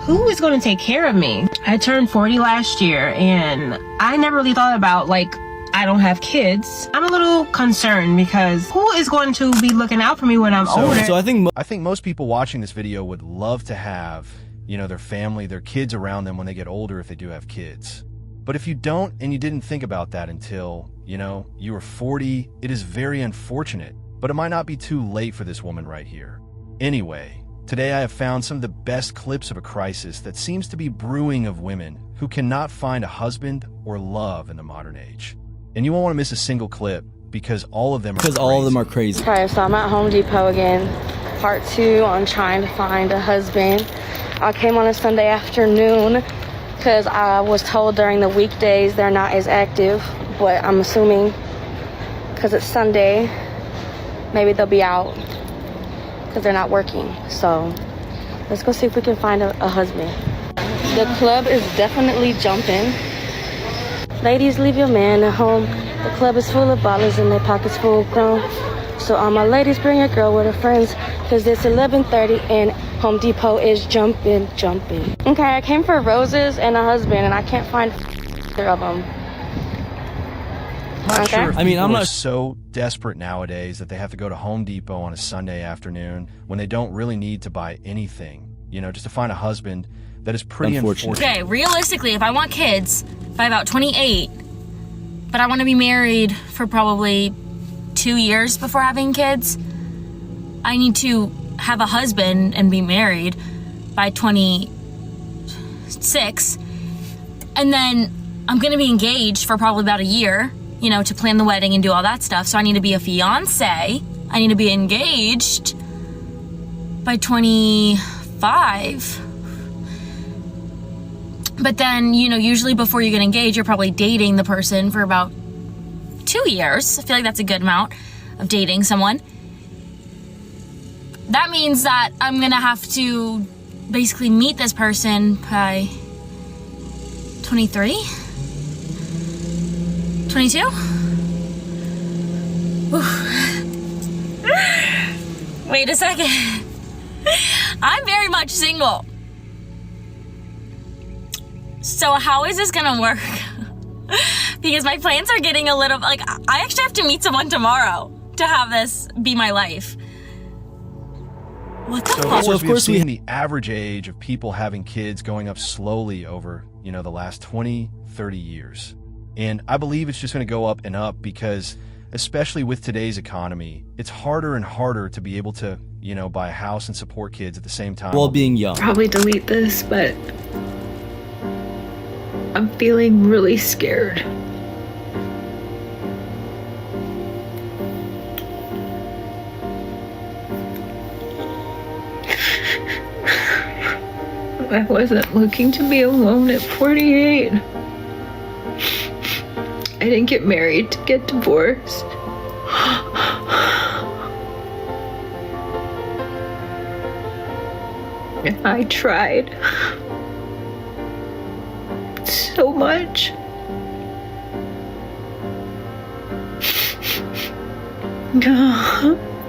who is going to take care of me? I turned 40 last year, and I never really thought about, like, I don't have kids. I'm a little concerned because who is going to be looking out for me when I'm older? So I think most people watching this video would love to have, you know, their family, their kids around them when they get older if they do have kids. But if you don't and you didn't think about that until, you know, you were 40, it is very unfortunate. But it might not be too late for this woman right here. Anyway, today I have found some of the best clips of a crisis that seems to be brewing of women who cannot find a husband or love in the modern age. And you won't want to miss a single clip because all of them are crazy. Okay, so I'm at Home Depot again. Part 2 on trying to find a husband. I came on a Sunday afternoon because I was told during the weekdays they're not as active, but I'm assuming because it's Sunday, maybe they'll be out because they're not working. So let's go see if we can find a husband. The club is definitely jumping. Ladies, leave your man at home. The club is full of ballers and their pockets full of chrome. So all my ladies, bring your girl with her friends, because it's 11:30 and Home Depot is jumping. Okay, I came for roses and a husband, and I can't find either of them. I'm not sure if people are so desperate nowadays that they have to go to Home Depot on a Sunday afternoon when they don't really need to buy anything, you know, just to find a husband. That is pretty unfortunate. Okay, realistically, if I want kids by about 28, but I want to be married for probably 2 years before having kids, I need to have a husband and be married by 26. And then I'm going to be engaged for probably about a year, you know, to plan the wedding and do all that stuff. So I need to be a fiance. I need to be engaged by 25. But then, you know, usually before you get engaged, you're probably dating the person for about 2 years. I feel like that's a good amount of dating someone. That means that I'm gonna have to basically meet this person by 23? 22? Wait a second. I'm very much single. So how is this gonna work? Because my plans are getting a little, like, I actually have to meet someone tomorrow to have this be my life. What the fuck? So of course we've seen the average age of people having kids going up slowly over, you know, the last 20, 30 years. And I believe it's just gonna go up and up because, especially with today's economy, it's harder and harder to be able to, you know, buy a house and support kids at the same time while being young. Probably delete this, but I'm feeling really scared. I wasn't looking to be alone at 48. I didn't get married to get divorced. I tried so much.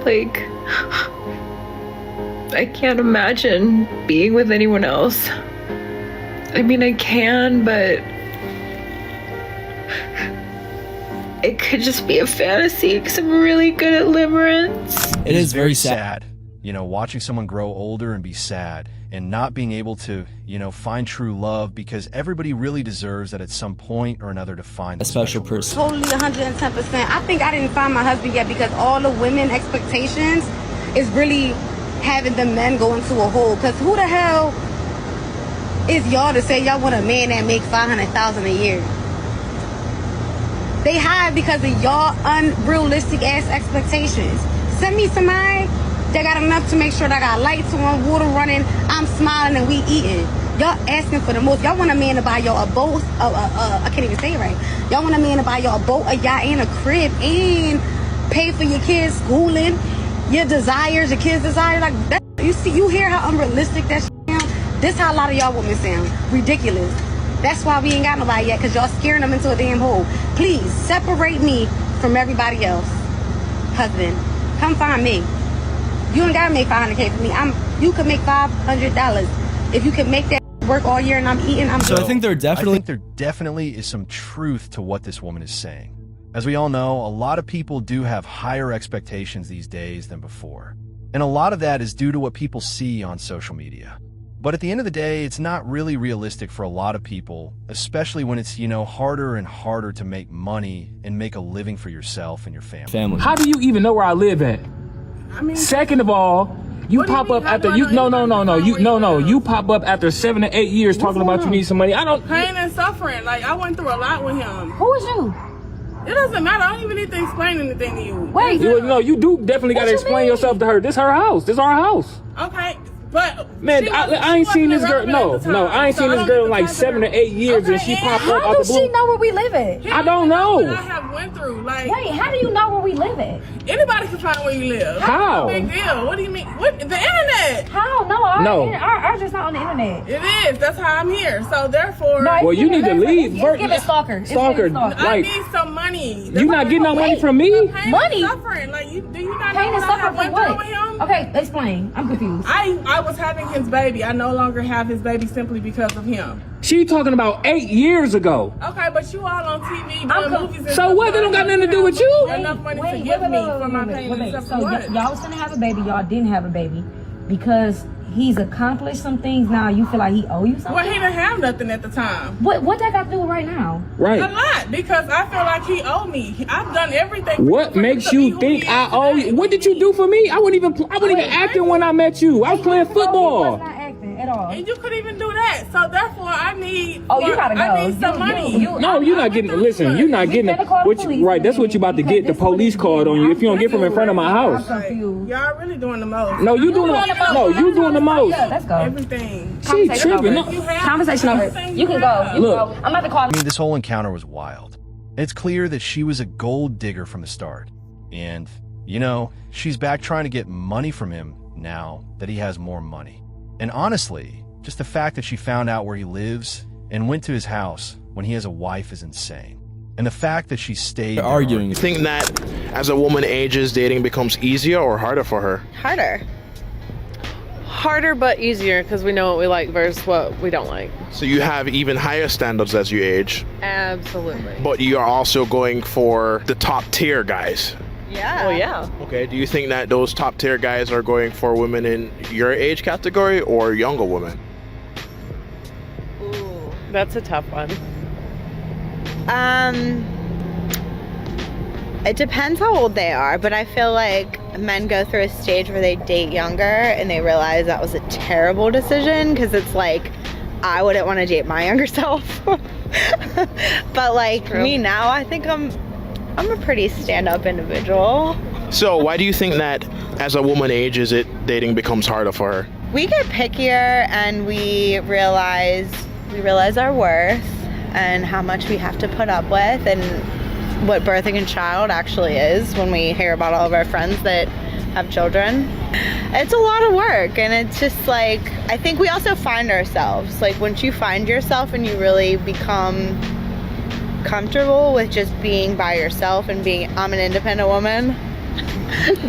Like, I can't imagine being with anyone else. I mean, I can, but it could just be a fantasy because I'm really good at limerence. It is very sad, you know, watching someone grow older and be sad and not being able to, you know, find true love, because everybody really deserves that at some point or another to find a special person. Totally 110%. I think I didn't find my husband yet because all the women expectations is really having the men go into a hole. Because who the hell is y'all to say y'all want a man that make $500,000 a year? They hide because of y'all unrealistic ass expectations. Send me somebody that got enough to make sure that I got lights on, water running, I'm smiling, and we eating. Y'all asking for the most. Y'all want a man to buy y'all a boat, I can't even say it right. Y'all want a man to buy y'all a boat, a yacht, and a crib, and pay for your kids' schooling, your desires, your kids' desires. Like that, you hear how unrealistic that shit sound? This how a lot of y'all women sound. Ridiculous. That's why we ain't got nobody yet, because y'all scaring them into a damn hole. Please, separate me from everybody else. Husband, come find me. You don't gotta make $500K for me. You could make $500. If you could make that work all year and I'm eating. So I think there definitely is some truth to what this woman is saying. As we all know, a lot of people do have higher expectations these days than before. And a lot of that is due to what people see on social media. But at the end of the day, it's not really realistic for a lot of people, especially when it's, harder and harder to make money and make a living for yourself and your family. How do you even know where I live at? Second of all, you pop up after you you pop up after 7 to 8 years talking about you need some money. I don't pain and suffering. Like I went through a lot with him. Who is you? It doesn't matter. I don't even need to explain anything to you. Wait. No, you do definitely gotta explain yourself to her. This her house. This our house. Okay. But man, I ain't seen this girl. No, I ain't seen this girl in like 7 to 8 years, and she popped up out the blue. How does she know where we live at? I don't know. What I have went through. Like, wait, how do you know where we live at? Anybody can find where you live. How? Big deal. What do you mean? What? The internet? How? No. Ours is not on the internet. It is. That's how I'm here. So therefore, well, you need to leave. Give it stalker. I need some money. You not getting no money from me? Money? Suffering. Like do you not pain know and what I have suffering went for through with what? him? Okay, explain. I'm confused. I was having his baby. I no longer have his baby simply because of him. She talking about 8 years ago. Okay, but you all on TV doing movies and so what? That don't got nothing to do with you. Enough money to give me for my pain and suffering. So y'all was gonna have a baby. Y'all didn't have a baby because he's accomplished some things. Now you feel like he owe you something. Well, he didn't have nothing at the time. What that got to do with right now? Right. A lot, because I feel like he owed me. I've done everything. What makes you think I owe you? What did you do for me? I wasn't even acting when I met you. I was playing football. At all. And you couldn't even do that. So therefore, I need. You gotta go. I need some money. No, you're not getting. Listen, you're not getting it. Right, that's what you about to get. The police called on you if you don't get from in front of my house. Y'all really doing the most. No, you doing the most. Yeah, let's go. Everything. She tripping. Conversation over. You can go. Look, I'm about to call. This whole encounter was wild. It's clear that she was a gold digger from the start. And, she's back trying to get money from him now that he has more money. And honestly, just the fact that she found out where he lives and went to his house when he has a wife is insane. And the fact that she stayed arguing. You think that as a woman ages, dating becomes easier or harder for her? Harder but easier because we know what we like versus what we don't like. So you have even higher standards as you age. Absolutely. But you are also going for the top tier guys. Yeah. Well, yeah. Okay, do you think that those top tier guys are going for women in your age category or younger women? Ooh, that's a tough one. It depends how old they are, but I feel like men go through a stage where they date younger and they realize that was a terrible decision because it's like, I wouldn't want to date my younger self. But like me now, I think I'm a pretty stand-up individual. So why do you think that as a woman ages, dating becomes harder for her? We get pickier and we realize our worth and how much we have to put up with and what birthing a child actually is when we hear about all of our friends that have children. It's a lot of work, and it's just like, I think we also find ourselves. Like once you find yourself and you really become comfortable with just being by yourself and being, I'm an independent woman,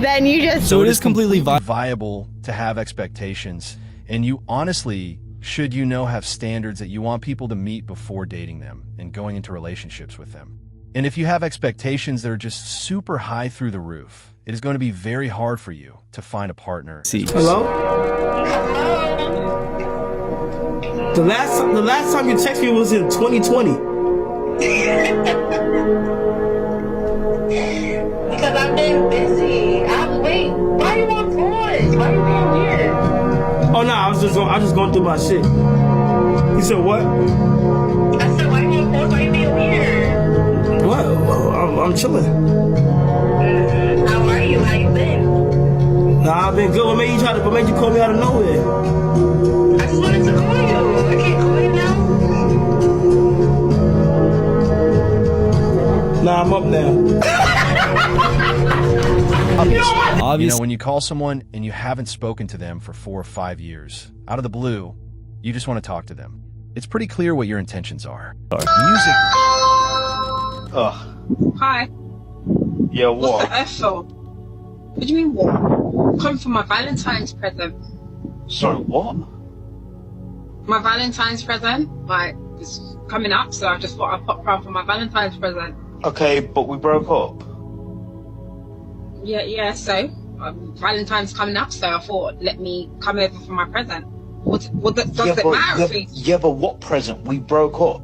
then you just... So it is completely viable to have expectations, and you honestly should, have standards that you want people to meet before dating them and going into relationships with them. And if you have expectations that are just super high through the roof, it is going to be very hard for you to find a partner. Hello? The last time you texted me was in 2020. Because I've been busy. Wait, why you on pause? Why you being weird? Oh no, I was just going through my shit. You said what? I said, why you on pause? Why you being weird? What? I'm chilling. How are you? How you been? Nah, I've been good. What made you call me out of nowhere? I just wanted to call you. I can't call you now. Nah, I'm up now. Obviously, when you call someone and you haven't spoken to them for 4 or 5 years, out of the blue, you just want to talk to them. It's pretty clear what your intentions are. Music. Hi. Yeah, what? What's the F for? What do you mean what? Come for my Valentine's present. Sorry, what? my Valentine's present, like, is coming up, so I just thought I'd pop round for my Valentine's present. Okay, but we broke up. Yeah, so Valentine's coming up, so I thought, let me come over for my present. Does it matter if we... Yeah, but what present? We broke up.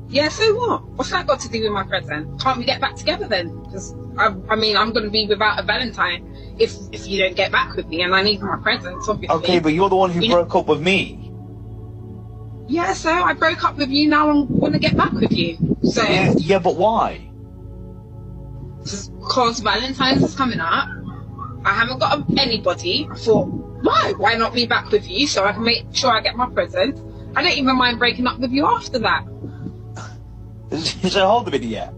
Yeah, so what? What's that got to do with my present? Can't we get back together then? Because, I mean, I'm going to be without a Valentine if you don't get back with me, and I need my presents, obviously. Okay, but you're the one who broke up with me. Yeah, so I broke up with you, now I want to get back with you. So Yeah, but why? Because Valentine's is coming up. I haven't got anybody. I thought, why not be back with you so I can make sure I get my present? I don't even mind breaking up with you after that. So hold a minute, yeah.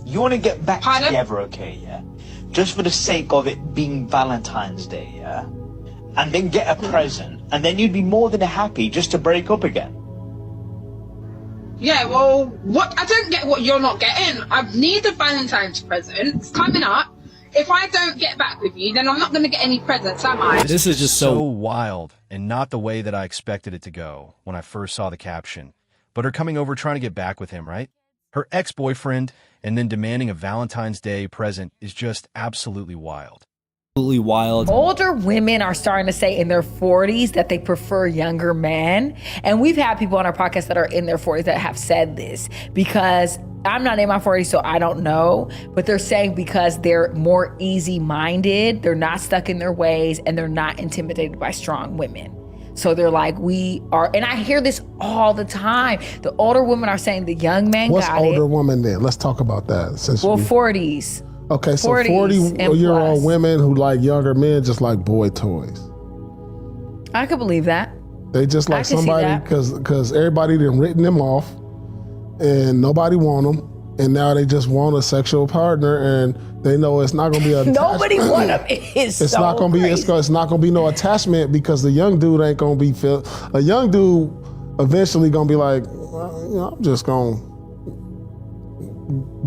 You want to get back together, okay, yeah? Just for the sake of it being Valentine's Day, yeah? And then get a present, and then you'd be more than happy just to break up again. Yeah, well, what? I don't get what you're not getting. I need a Valentine's present. It's coming up. If I don't get back with you, then I'm not going to get any presents, am I? This is just so wild and not the way that I expected it to go when I first saw the caption. But her coming over trying to get back with him, right? Her ex-boyfriend and then demanding a Valentine's Day present is just absolutely wild. Absolutely wild. Older women are starting to say in their 40s that they prefer younger men. And we've had people on our podcast that are in their 40s that have said this, because I'm not in my 40s, so I don't know. But they're saying because they're more easy-minded, they're not stuck in their ways, and they're not intimidated by strong women. So they're like, we are, and I hear this all the time. The older women are saying the young men What's got older woman then? Let's talk about that. Since 40s. Okay, so 40-year-old women who like younger men just like boy toys. I could believe that. They just like somebody because everybody done written them off and nobody want them. And now they just want a sexual partner, and they know it's not going to be a nobody want them. It's not going to be. It's not going to be no attachment because the young dude ain't going to be feel. A young dude eventually going to be like, well, I'm just going to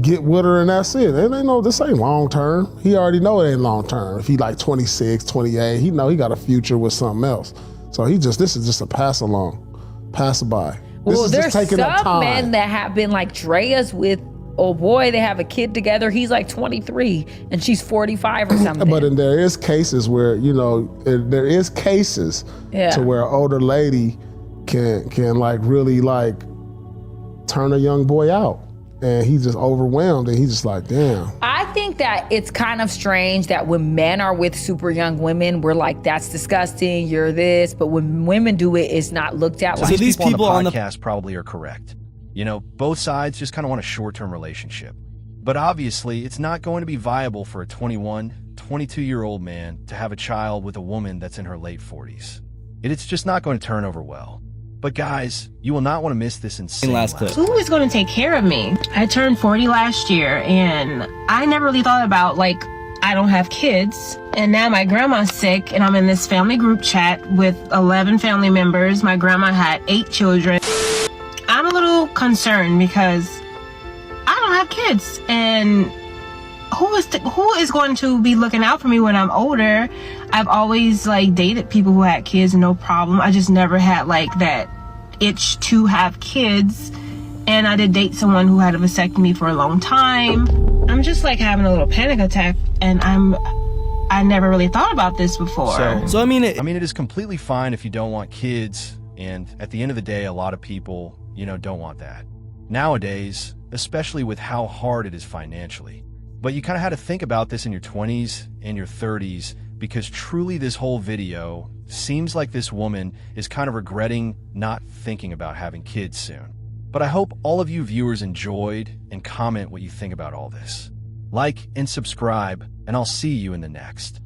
get with her and that's it. And they know this ain't long term. He already know it ain't long term. If he like 26, 28, he know he got a future with something else. So this is just a pass along, pass by. Well, there's some men that have been like Drea's with. Oh boy, they have a kid together. He's like 23 and she's 45 or something. But there is cases where, there is cases to where an older lady can like really like turn a young boy out. And he's just overwhelmed and he's just like, damn. I think that it's kind of strange that when men are with super young women, we're like, that's disgusting, you're this. But when women do it, it's not looked at like So these people on the podcast probably are correct. Both sides just kind of want a short-term relationship. But obviously, it's not going to be viable for a 21, 22-year-old man to have a child with a woman that's in her late 40s. It's just not going to turn over well. But guys, you will not want to miss this insane last clip. Who is going to take care of me? I turned 40 last year, and I never really thought about, I don't have kids. And now my grandma's sick, and I'm in this family group chat with 11 family members. My grandma had 8 children. I'm a little concerned because I don't have kids, and who is going to be looking out for me when I'm older? I've always dated people who had kids, no problem. I just never had that itch to have kids, and I did date someone who had a vasectomy for a long time. I'm just having a little panic attack, and I never really thought about this before. So I mean, it is completely fine if you don't want kids, and at the end of the day, a lot of people don't want that. Nowadays, especially with how hard it is financially. But you kind of had to think about this in your 20s and your 30s because truly this whole video seems like this woman is kind of regretting not thinking about having kids soon. But I hope all of you viewers enjoyed and comment what you think about all this. Like and subscribe, and I'll see you in the next.